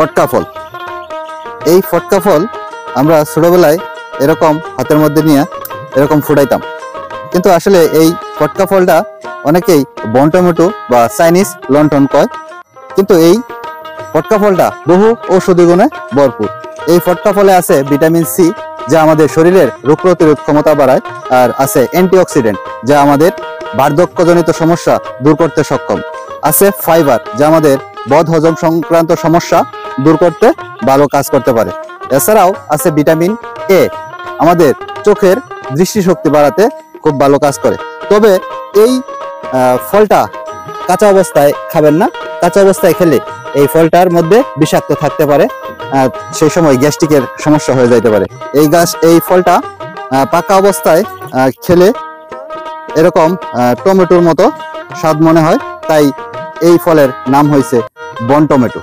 ফটকা ফল। এই ফটকা ফল আমরা ছোটবেলায় এরকম হাতের মধ্যে নিয়ে এরকম ফুটাইতাম, কিন্তু আসলে এই ফটকা ফলটা অনেকেই বন টমেটো বা চাইনিজ লন্ঠন কয়। কিন্তু এই ফটকা ফলটা বহু ঔষধি গুণে ভরপুর। এই ফটকা ফলে আছে ভিটামিন সি, যা আমাদের শরীরের রোগ প্রতিরোধ ক্ষমতা বাড়ায়, আর আছে অ্যান্টিঅক্সিডেন্ট, যা আমাদের বার্ধক্যজনিত সমস্যা দূর করতে সক্ষম। আছে ফাইবার, যা আমাদের বদ হজম সংক্রান্ত সমস্যা দূর করতে ভালো কাজ করতে পারে। এছাড়াও আছে ভিটামিন এ, আমাদের চোখের দৃষ্টিশক্তি বাড়াতে খুব ভালো কাজ করে। তবে এই ফলটা কাঁচা অবস্থায় খাবেন না। কাঁচা অবস্থায় খেলে এই ফলটার মধ্যে বিষাক্ত থাকতে পারে, সেই সময় গ্যাস্ট্রিকের সমস্যা হয়ে যেতে পারে। এই ফলটা পাকা অবস্থায় খেলে এরকম টমেটোর মতো স্বাদ মনে হয়, তাই এই ফলের নাম হয়েছে বন টমেটো।